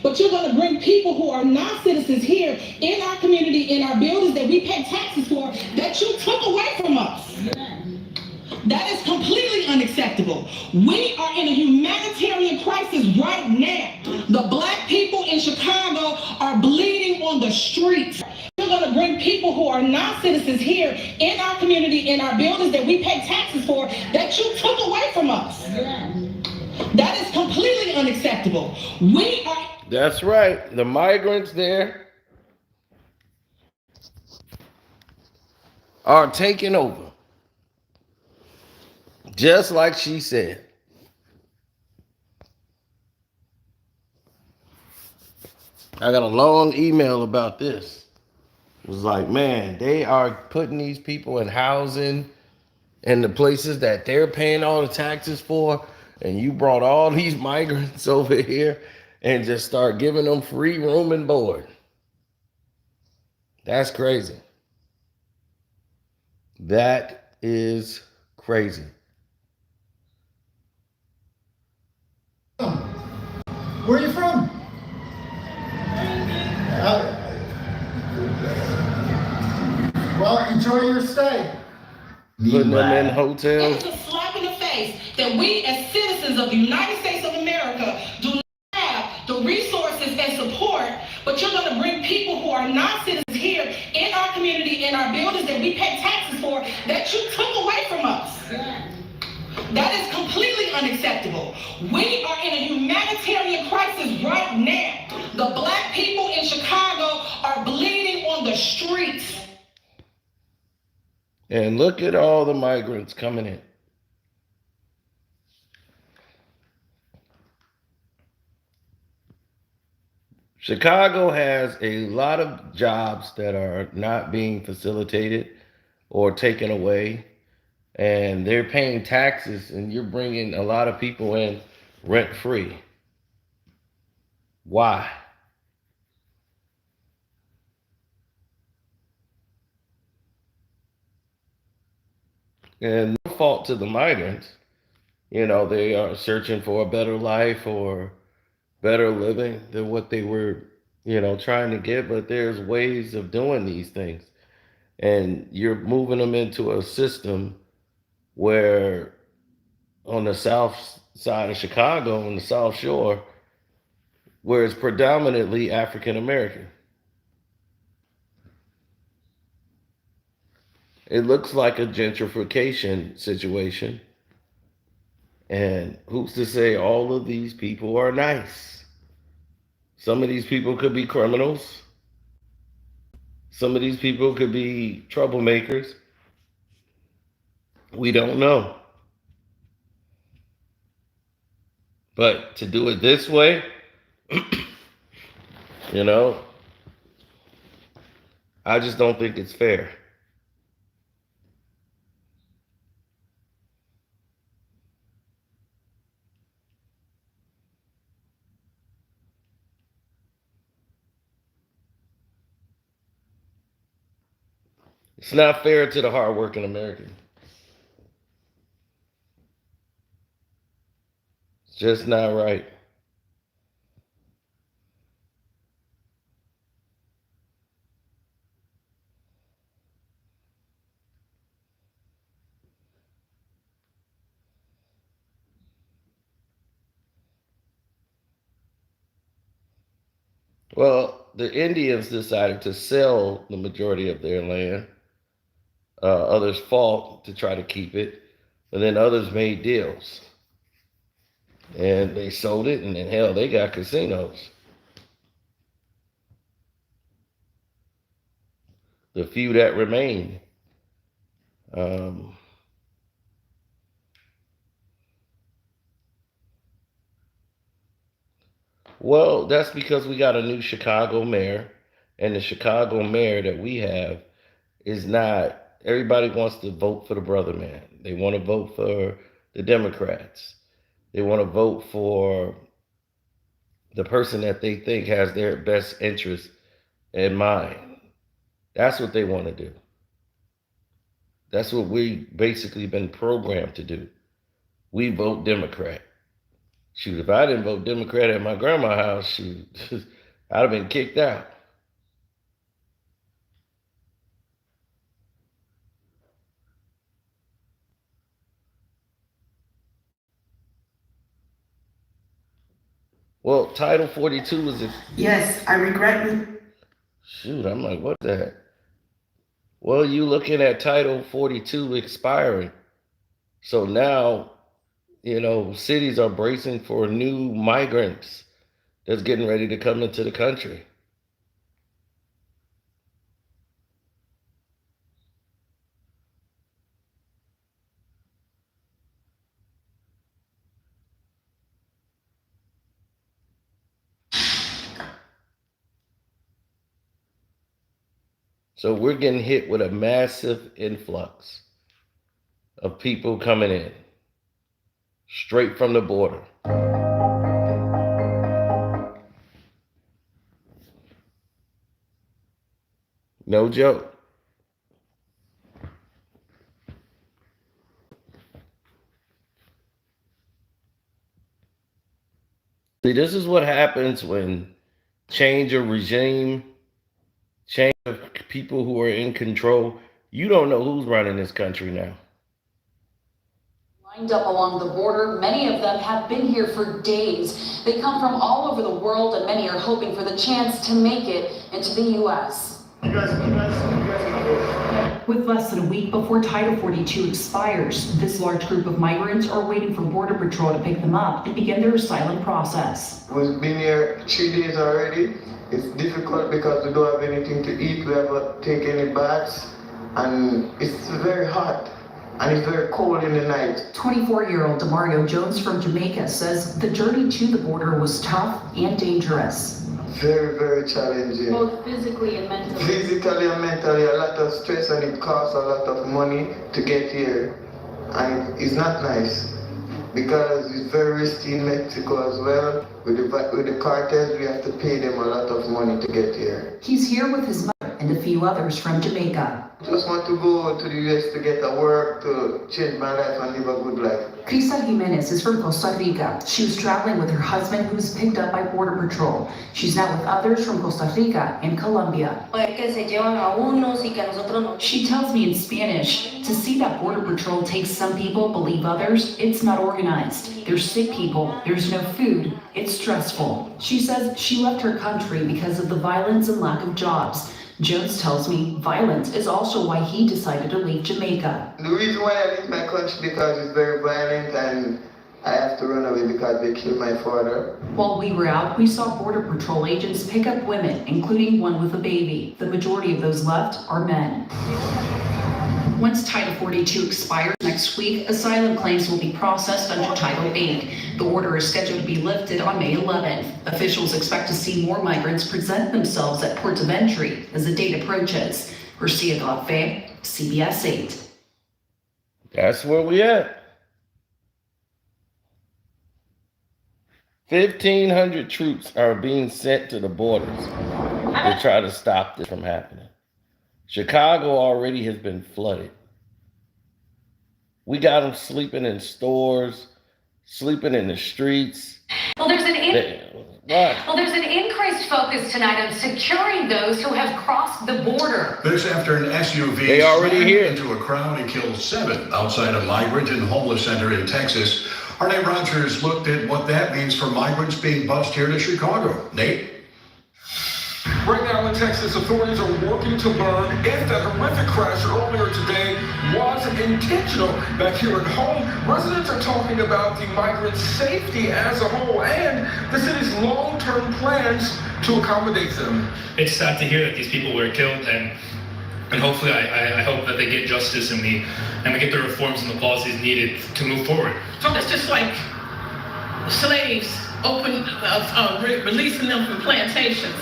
but you're going to bring people who are non-citizens here in our community, in our buildings that we pay taxes for, that you took away from us. That is completely unacceptable. We are in a humanitarian crisis right now. The black people in Chicago are bleeding on the streets. You're going to bring people who are non-citizens here in our community, in our buildings that we pay taxes for, that you took away from us. That is completely unacceptable. We are... That's right. The migrants there are taking over. Just like she said. I got a long email about this. It was like, man, they are putting these people in housing in the places that they're paying all the taxes for, and you brought all these migrants over here and just start giving them free room and board. That's crazy. That is crazy. Where are you from? Well, enjoy your stay. Putting them in hotels. It's a slap in the face that we as citizens of the United States of America do not have the resources and support, but you're going to bring people who are non-citizens here in our community, in our buildings that we pay taxes for, that you took away from us. That is completely unacceptable. We are in a humanitarian crisis right now. The black people in Chicago are bleeding on the streets. And look at all the migrants coming in. Chicago has a lot of jobs that are not being facilitated or taken away. And they're paying taxes, and you're bringing a lot of people in rent-free. Why? And no fault to the migrants. You know, they are searching for a better life or better living than what they were, trying to get. But there's ways of doing these things. And you're moving them into a system where on the south side of Chicago, on the South Shore, where it's predominantly African American. It looks like a gentrification situation. And who's to say all of these people are nice? Some of these people could be criminals. Some of these people could be troublemakers. We don't know. But to do it this way, I just don't think it's fair. It's not fair to the hardworking American. It's just not right. Well, the Indians decided to sell the majority of their land. Others fought to try to keep it, and then others made deals. And they sold it, and then hell, they got casinos. The few that remain. Well, that's because we got a new Chicago mayor, and the Chicago mayor that we have is not, everybody wants to vote for the brother man. They want to vote for the Democrats. They want to vote for the person that they think has their best interest in mind. That's what they want to do. That's what we basically been programmed to do. We vote Democrat. Shoot, if I didn't vote Democrat at my grandma's house, shoot, I'd have been kicked out. Well, Title 42 is Yes, I regret it. shoot, I'm like, what the heck? Well, you looking at Title 42 expiring. So now, cities are bracing for new migrants that's getting ready to come into the country. So we're getting hit with a massive influx of people coming in straight from the border. No joke. See, this is what happens when change of regime, change of people who are in control. You don't know who's running this country now. Lined up along the border, many of them have been here for days. They come from all over the world, and many are hoping for the chance to make it into the U.S. With less than a week before Title 42 expires, this large group of migrants are waiting for Border Patrol to pick them up and begin their asylum process. We've been here 3 days already. It's difficult because we don't have anything to eat. We haven't taken any baths, and it's very hot. And it's very cold in the night. 24-year-old Demario Jones from Jamaica says the journey to the border was tough and dangerous. Very, very challenging. Both physically and mentally. Physically and mentally, a lot of stress, and it costs a lot of money to get here. And it's not nice because it's very risky in Mexico as well. With the cartels, we have to pay them a lot of money to get here. He's here with his mother and a few others from Jamaica. Just want to go to the US to get a work, to change my life and live a good life. Crisa Jimenez is from Costa Rica. She was traveling with her husband, who was picked up by Border Patrol. She's now with others from Costa Rica and Colombia. She tells me in Spanish, to see that Border Patrol takes some people but leave others, it's not organized. There's sick people, there's no food, it's stressful. She says she left her country because of the violence and lack of jobs. Jones tells me violence is also why he decided to leave Jamaica. The reason why I leave my country because it's very violent and I have to run away because they killed my father. While we were out, we saw Border Patrol agents pick up women, including one with a baby. The majority of those left are men. Once Title 42 expires next week, asylum claims will be processed under Title 8. The order is scheduled to be lifted on May 11th. Officials expect to see more migrants present themselves at ports of entry as the date approaches. Garcia Galfe, CBS 8. That's where we at. 1,500 troops are being sent to the borders to try to stop this from happening. Chicago already has been flooded. We got them sleeping in stores, sleeping in the streets. Well, there's an increased focus tonight on securing those who have crossed the border. This after an SUV They already slammed here. into a crowd and killed 7 outside a migrant and homeless center in Texas. Our Nate Rogers looked at what that means for migrants being bused here to Chicago. Nate? Right now in Texas, authorities are working to learn if that horrific crash earlier today was intentional. Back here at home, residents are talking about the migrants' safety as a whole and the city's long-term plans to accommodate them. It's sad to hear that these people were killed, and hopefully I hope that they get justice and we get the reforms and the policies needed to move forward. So it's just like slaves releasing them from plantations,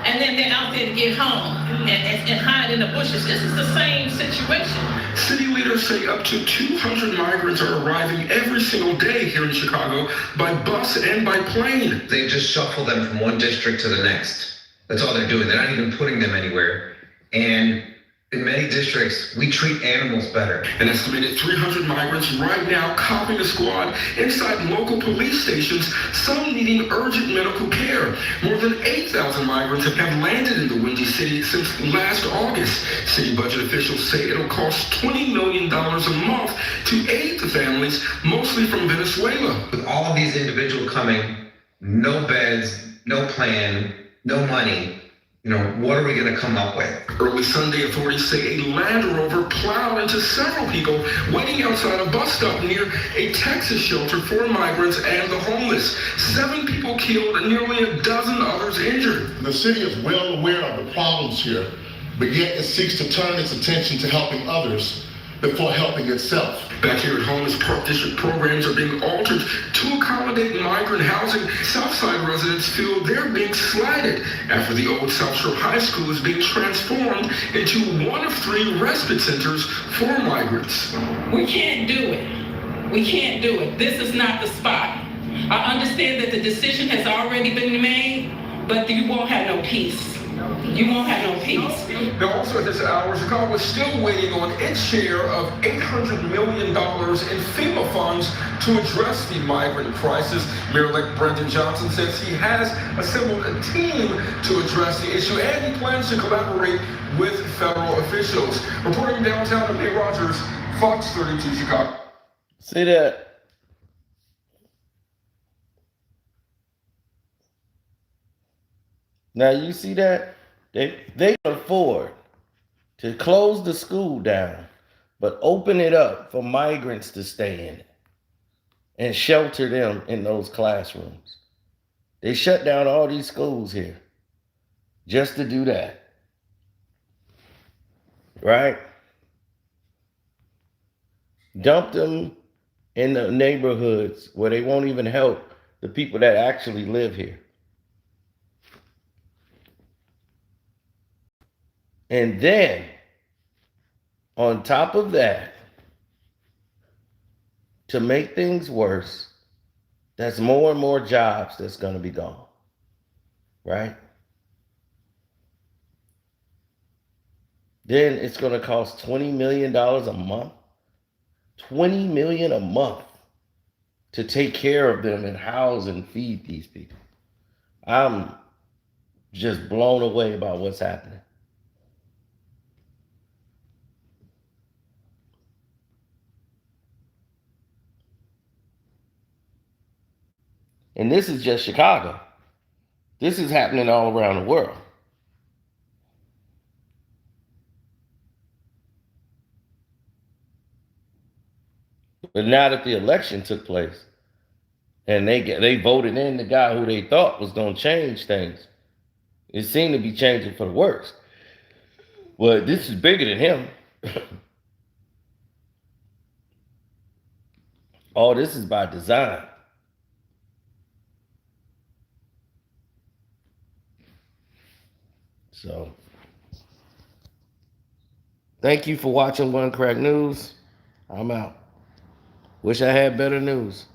and then they're out there to get home and hide in the bushes. This is the same situation. City leaders say up to 200 migrants are arriving every single day here in Chicago by bus and by plane. They just shuffle them from one district to the next. That's all they're doing. They're not even putting them anywhere. And In many districts, we treat animals better. An estimated 300 migrants right now copying a squad inside local police stations, some needing urgent medical care. More than 8,000 migrants have landed in the Windy City since last August. City budget officials say it'll cost $20 million a month to aid the families, mostly from Venezuela. With all of these individuals coming, no beds, no plan, no money, what are we going to come up with? Early Sunday, authorities say a Land Rover plowed into several people waiting outside a bus stop near a Texas shelter for migrants and the homeless. 7 people killed and nearly a dozen others injured. The city is well aware of the problems here, but yet it seeks to turn its attention to helping others before helping itself. Back here at home, as Park District programs are being altered to accommodate migrant housing, Southside residents feel they're being slighted after the old South Shore High School is being transformed into one of 3 respite centers for migrants. We can't do it. We can't do it. This is not the spot. I understand that the decision has already been made, but you won't have no peace. You won't have no peace. Now, also at this hour, Chicago is still waiting on its share of $800 million in FEMA funds to address the migrant crisis. Mayor-elect Brendan Johnson says he has assembled a team to address the issue, and he plans to collaborate with federal officials. Reporting downtown, Nate Rogers, Fox 32 Chicago. See that? Now you see that? They can afford to close the school down, but open it up for migrants to stay in it and shelter them in those classrooms. They shut down all these schools here just to do that. Right? Dump them in the neighborhoods where they won't even help the people that actually live here. And then, on top of that, to make things worse, that's more and more jobs that's going to be gone, right? Then it's going to cost $20 million a month. $20 million a month to take care of them and house and feed these people. I'm just blown away about what's happening. And this is just Chicago. This is happening all around the world. But now that the election took place and they voted in the guy who they thought was going to change things, it seemed to be changing for the worse. Well, this is bigger than him. All this is by design. So, thank you for watching One Crack News. I'm out. Wish I had better news.